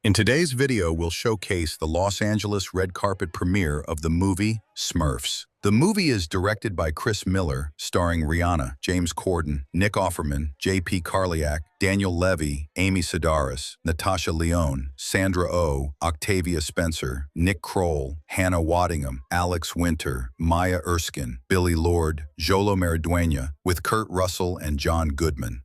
In today's video, we'll showcase the Los Angeles red carpet premiere of the movie Smurfs. The movie is directed by Chris Miller, starring Rihanna, James Corden, Nick Offerman, 𝗗𝗟𝗗𝗏, Daniel Levy, Amy Sedaris, Natasha Lyonne, Sandra Oh, Octavia Spencer, Nick Kroll, Hannah Waddingham, Alex Winter, Maya Erskine, Billie Lourd, Xolo Maridueña, with Kurt Russell and John Goodman.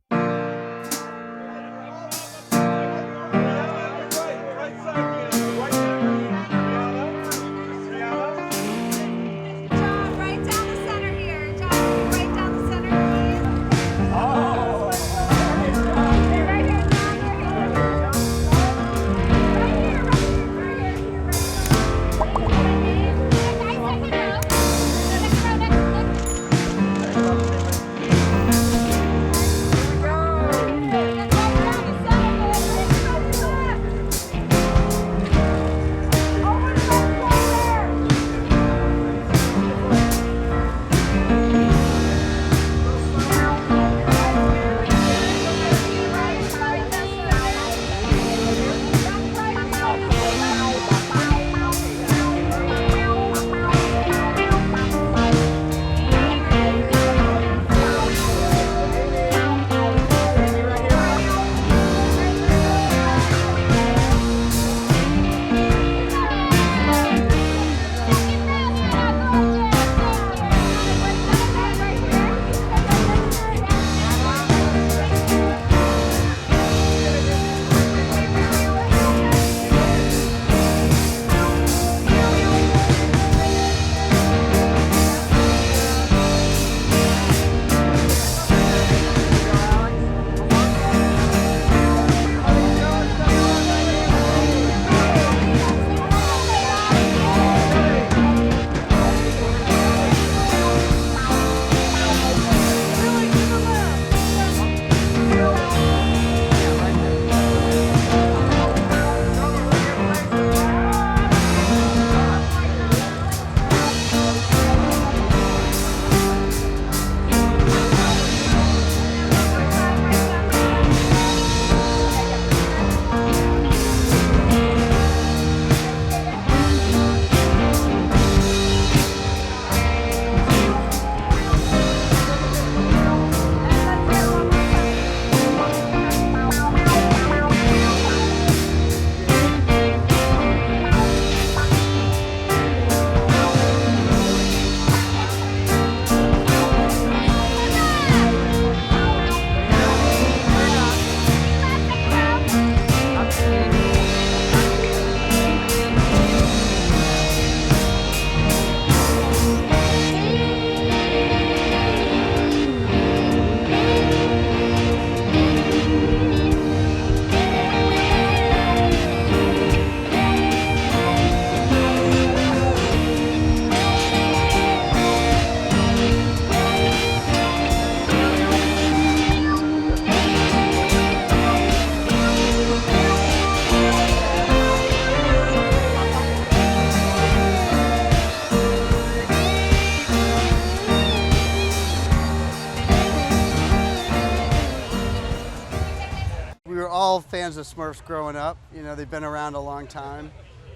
We were all fans of Smurfs growing up. You know, they've been around a long time.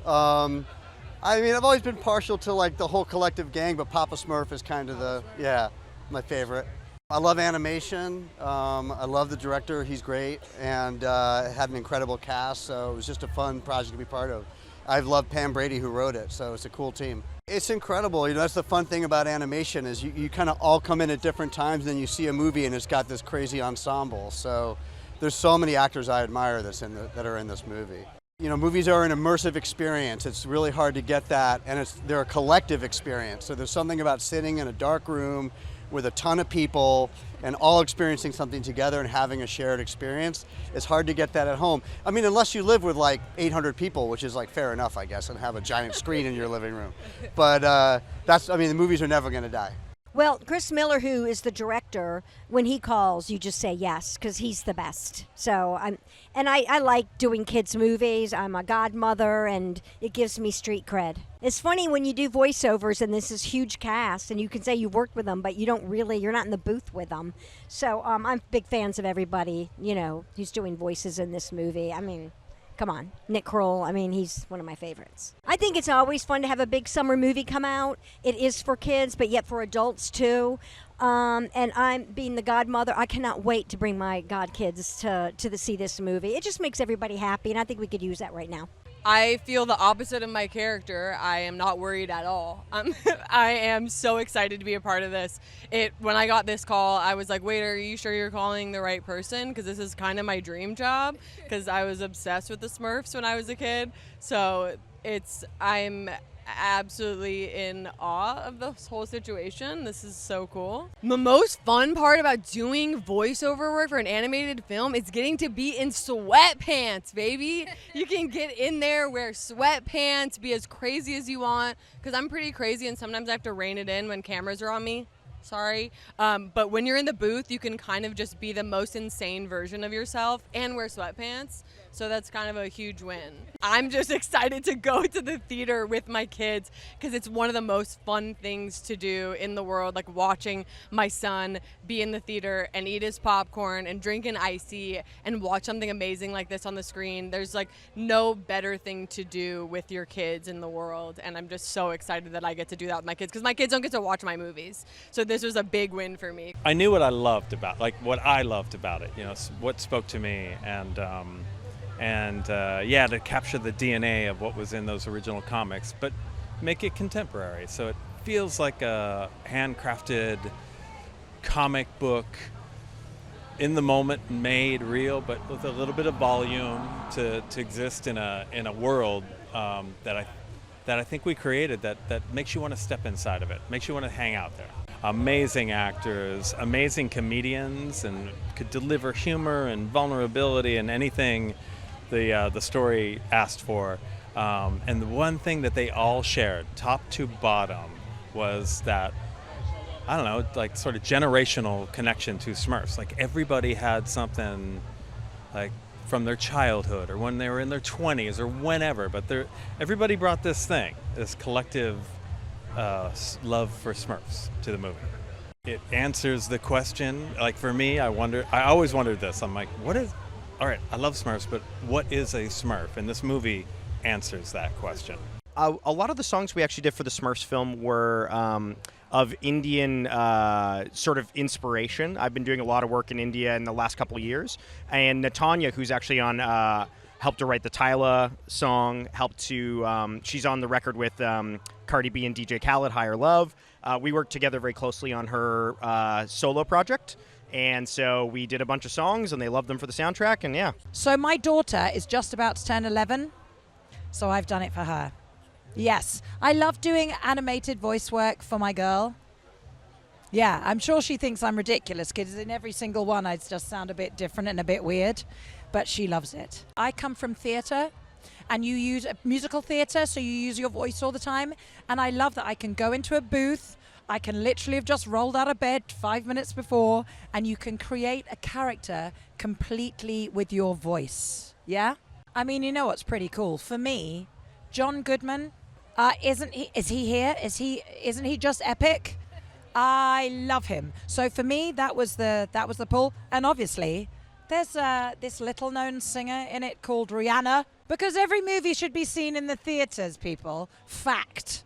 I mean, I've always been partial to like the whole collective gang, but Papa Smurf is kind of my favorite. I love animation. I love the director, he's great, and had an incredible cast, so it was just a fun project to be part of. I've loved Pam Brady, who wrote it, so it's a cool team. It's incredible. You know, that's the fun thing about animation is you kind of all come in at different times, and then you see a movie and it's got this crazy ensemble. So there's so many actors I admire that are in this movie. You know, movies are an immersive experience. It's really hard to get that, and they're a collective experience. So there's something about sitting in a dark room with a ton of people and all experiencing something together and having a shared experience. It's hard to get that at home. I mean, unless you live with like 800 people, which is like fair enough, I guess, and have a giant screen in your living room. But I mean, the movies are never gonna die. Well, Chris Miller, who is the director, when he calls, you just say yes, because he's the best. So I like doing kids' movies. I'm a godmother, and it gives me street cred. It's funny when you do voiceovers, and this is huge cast, and you can say you worked with them, but you're not in the booth with them. So I'm big fans of everybody, you know, who's doing voices in this movie. I mean, Come on, Nick Kroll. I mean, he's one of my favorites. I think it's always fun to have a big summer movie come out. It is for kids, but yet for adults too. And I'm being the godmother. I cannot wait to bring my godkids to see this movie. It just makes everybody happy, and I think we could use that right now. I feel the opposite of my character. I am not worried at all. I am so excited to be a part of this. When I got this call, I was like, wait, are you sure you're calling the right person? Because this is kind of my dream job, because I was obsessed with the Smurfs when I was a kid. So I'm absolutely in awe of this whole situation. This is so cool. The most fun part about doing voiceover work for an animated film is getting to be in sweatpants, baby. You can get in there, wear sweatpants, be as crazy as you want, because I'm pretty crazy and sometimes I have to rein it in when cameras are on me. Sorry. But when you're in the booth, you can kind of just be the most insane version of yourself and wear sweatpants. So that's kind of a huge win. I'm just excited to go to the theater with my kids because it's one of the most fun things to do in the world, like watching my son be in the theater and eat his popcorn and drink an icy and watch something amazing like this on the screen. There's like no better thing to do with your kids in the world. And I'm just so excited that I get to do that with my kids because my kids don't get to watch my movies. So this was a big win for me. I knew what I loved about, what I loved about it, what spoke to me, and to capture the DNA of what was in those original comics, but make it contemporary. So it feels like a handcrafted comic book, in the moment, made real, but with a little bit of volume to exist in a world that I think we created that makes you want to step inside of it, makes you want to hang out there. Amazing actors, amazing comedians, and could deliver humor and vulnerability and anything the story asked for. And the one thing that they all shared, top to bottom, was that, I don't know, like sort of generational connection to Smurfs. Like everybody had something like from their childhood or when they were in their 20s or whenever, but everybody brought this thing, this collective love for Smurfs to the movie. It answers the question, like for me, I always wondered this. I'm like, all right, I love Smurfs, but what is a Smurf? And this movie answers that question. A lot of the songs we actually did for the Smurfs film were of Indian sort of inspiration. I've been doing a lot of work in India in the last couple of years. And Natanya, who's actually on, helped to write the 𝗗𝗏 song, she's on the record with Cardi B and DJ Khaled, Higher Love. We worked together very closely on her solo project. And so we did a bunch of songs, and they loved them for the soundtrack, and yeah. So my daughter is just about to turn 11, so I've done it for her. Yes, I love doing animated voice work for my girl. Yeah, I'm sure she thinks I'm ridiculous, because in every single one I just sound a bit different and a bit weird, but she loves it. I come from theatre, and you use a musical theatre, so you use your voice all the time, and I love that I can go into a booth. I can literally have just rolled out of bed 5 minutes before, and you can create a character completely with your voice. Yeah? I mean, you know what's pretty cool? For me, John Goodman, is he here? Isn't he just epic? I love him. So for me, that was the pull. And obviously, there's this little known singer in it called Rihanna, because every movie should be seen in the theaters, people. Fact.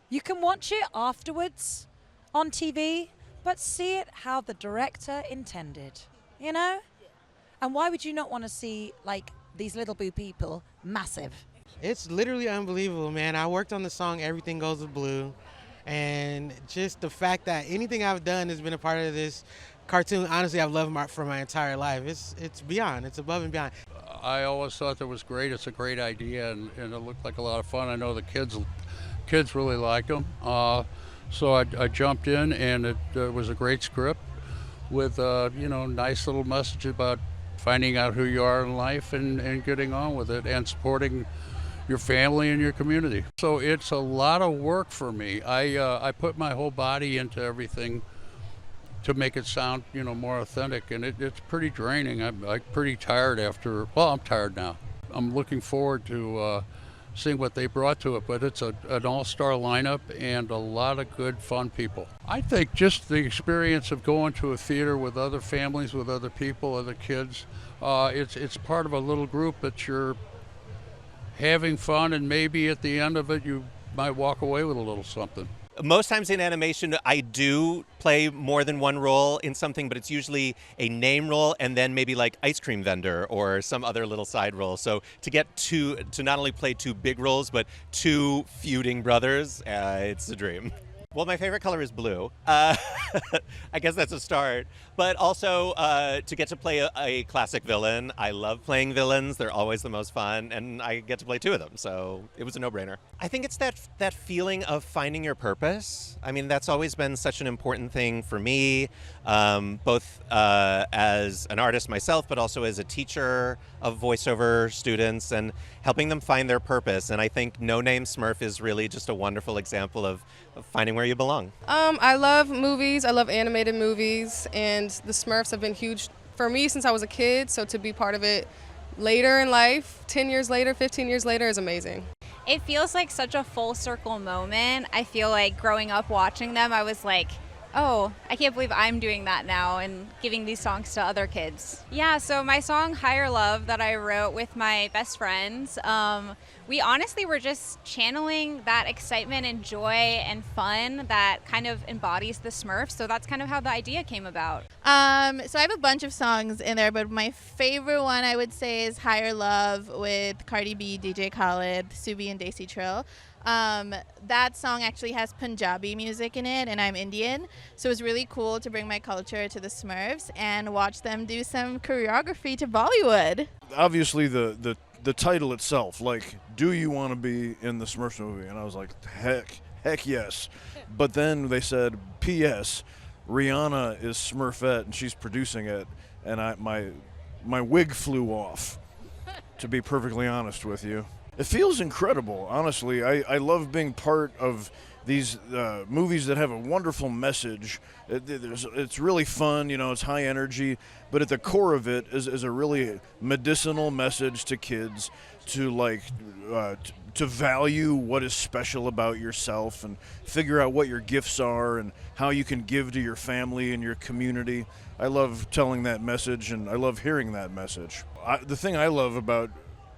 You can watch it afterwards on TV, but see it how the director intended, you know? And why would you not want to see, like, these little boo people massive? It's literally unbelievable, man. I worked on the song Everything Goes to Blue, and just the fact that anything I've done has been a part of this cartoon, honestly, I've loved for my entire life. It's beyond. It's above and beyond. I always thought that was great. It's a great idea, and it looked like a lot of fun. I know the kids really liked them. So I jumped in, and it was a great script with, nice little message about finding out who you are in life and getting on with it and supporting your family and your community. So it's a lot of work for me. I put my whole body into everything to make it sound, more authentic, and it's pretty draining. I'm pretty tired I'm tired now. I'm looking forward to seeing what they brought to it, but it's an all-star lineup and a lot of good, fun people. I think just the experience of going to a theater with other families, with other people, other kids, it's part of a little group that you're having fun, and maybe at the end of it you might walk away with a little something. Most times in animation, I do play more than one role in something, but it's usually a name role and then maybe like ice cream vendor or some other little side role. So to not only play two big roles, but two feuding brothers, it's a dream. Well, my favorite color is blue. I guess that's a start. But also to get to play a classic villain. I love playing villains. They're always the most fun. And I get to play two of them. So it was a no-brainer. I think it's that feeling of finding your purpose. I mean, that's always been such an important thing for me, both as an artist myself, but also as a teacher of voiceover students and helping them find their purpose. And I think No Name Smurf is really just a wonderful example of finding where you belong. I love movies. I love animated movies, and the Smurfs have been huge for me since I was a kid. So to be part of it later in life, 10 years later, 15 years later, is amazing. It feels like such a full circle moment. I feel like growing up watching them, I was like, oh, I can't believe I'm doing that now and giving these songs to other kids. Yeah, so my song Higher Love that I wrote with my best friends, we honestly were just channeling that excitement and joy and fun that kind of embodies the Smurfs. So that's kind of how the idea came about. So I have a bunch of songs in there, but my favorite one I would say is Higher Love with Cardi B, DJ Khaled, Subi, and Desi Trill. That song actually has Punjabi music in it, and I'm Indian, so it was really cool to bring my culture to the Smurfs and watch them do some choreography to Bollywood. Obviously the title itself, like, do you want to be in the Smurfs movie? And I was like, heck yes. But then they said, P.S. Rihanna is Smurfette and she's producing it, and my wig flew off, to be perfectly honest with you. It feels incredible, honestly. I love being part of these movies that have a wonderful message. It's really fun, you know, it's high energy, but at the core of it is a really medicinal message to kids to to value what is special about yourself and figure out what your gifts are and how you can give to your family and your community. I love telling that message, and I love hearing that message. The thing I love about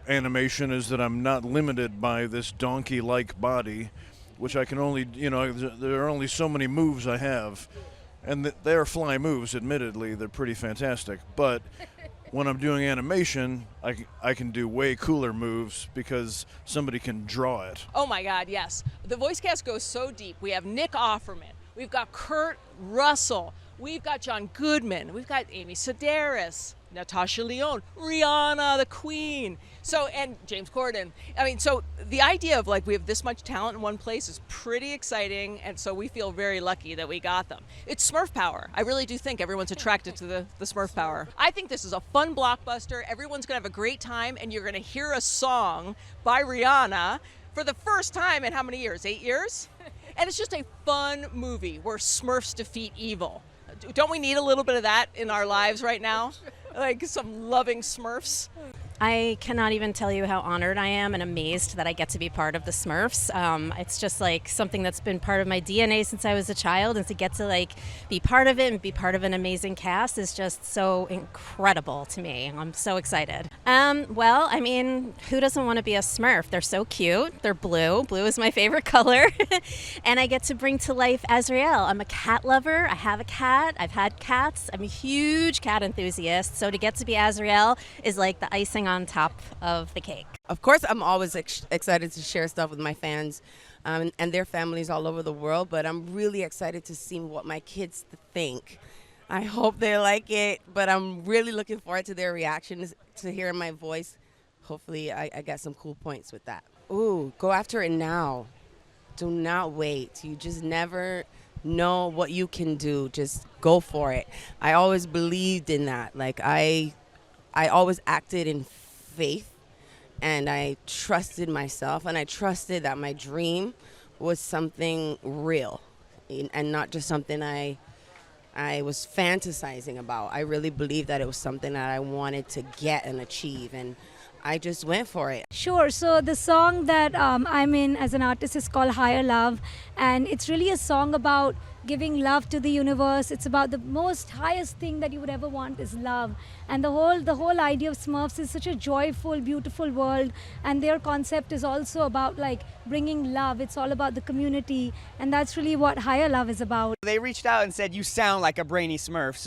animation is that I'm not limited by this donkey-like body, which I can only, there are only so many moves I have, and they are fly moves, admittedly, they're pretty fantastic, but when I'm doing animation, I can do way cooler moves because somebody can draw it. Oh my God, yes. The voice cast goes so deep. We have Nick Offerman, we've got Kurt Russell, we've got John Goodman, we've got Amy Sedaris, Natasha Lyonne, Rihanna, the Queen, and James Corden. I mean, so the idea of we have this much talent in one place is pretty exciting, and so we feel very lucky that we got them. It's Smurf power. I really do think everyone's attracted to the Smurf power. I think this is a fun blockbuster. Everyone's gonna have a great time, and you're gonna hear a song by Rihanna for the first time in how many years? 8 years? And it's just a fun movie where Smurfs defeat evil. Don't we need a little bit of that in our lives right now? Like some loving Smurfs. I cannot even tell you how honored I am and amazed that I get to be part of the Smurfs. It's just something that's been part of my DNA since I was a child, and to get to be part of it and be part of an amazing cast is just so incredible to me. I'm so excited. Well, I mean, who doesn't want to be a Smurf? They're so cute. They're blue. Blue is my favorite color. And I get to bring to life 𝗟𝗟𝗏. I'm a cat lover. I have a cat. I've had cats. I'm a huge cat enthusiast. So to get to be 𝗟𝗟𝗏 is the icing on top of the cake. Of course, I'm always excited to share stuff with my fans and their families all over the world, but I'm really excited to see what my kids think. I hope they like it, but I'm really looking forward to their reactions, to hearing my voice. Hopefully, I got some cool points with that. Ooh, go after it now. Do not wait. You just never know what you can do. Just go for it. I always believed in that. I always acted in faith, and I trusted myself, and I trusted that my dream was something real and not just something I was fantasizing about. I really believed that it was something that I wanted to get and achieve, and I just went for it. Sure. So the song that I'm in as an artist is called Higher Love, and it's really a song about giving love to the universe. It's about the most highest thing that you would ever want is love. And the whole idea of Smurfs is such a joyful, beautiful world. And their concept is also about like bringing love. It's all about the community. And that's really what Higher Love is about. They reached out and said, you sound like a brainy Smurf.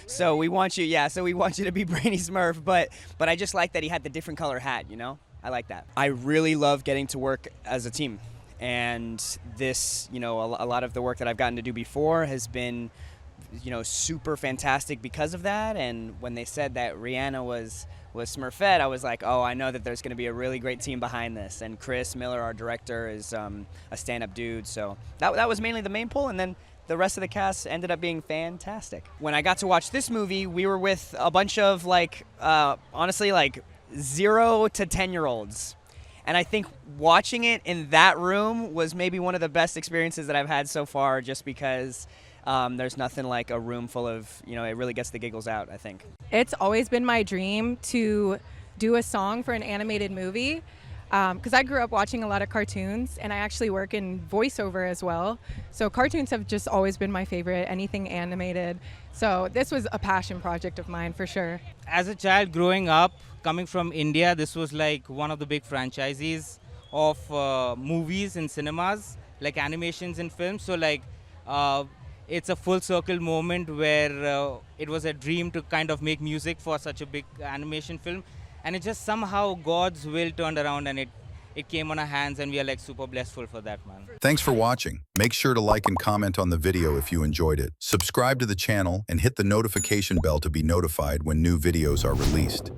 So we want you, so we want you to be brainy Smurf. But I just like that he had the different color hat, you know? I like that. I really love getting to work as a team. And this, a lot of the work that I've gotten to do before has been, super fantastic because of that. And when they said that Rihanna was Smurfette, I was like, oh, I know that there's going to be a really great team behind this. And Chris Miller, our director, is a stand-up dude. So that was mainly the main pull. And then the rest of the cast ended up being fantastic. When I got to watch this movie, we were with a bunch of honestly, 0 to 10-year-olds. And I think watching it in that room was maybe one of the best experiences that I've had so far, just because there's nothing like a room full of, it really gets the giggles out, I think. It's always been my dream to do a song for an animated movie, because I grew up watching a lot of cartoons, and I actually work in voiceover as well. So cartoons have just always been my favorite, anything animated. So this was a passion project of mine for sure. As a child growing up, coming from India, this was like one of the big franchises of movies in cinemas, like animations and films. So it's a full circle moment where it was a dream to kind of make music for such a big animation film. And it just somehow God's will turned around and it came on our hands, and we are super blessful for that, man. Thanks for watching. Make sure to like and comment on the video if you enjoyed it. Subscribe to the channel and hit the notification bell to be notified when new videos are released.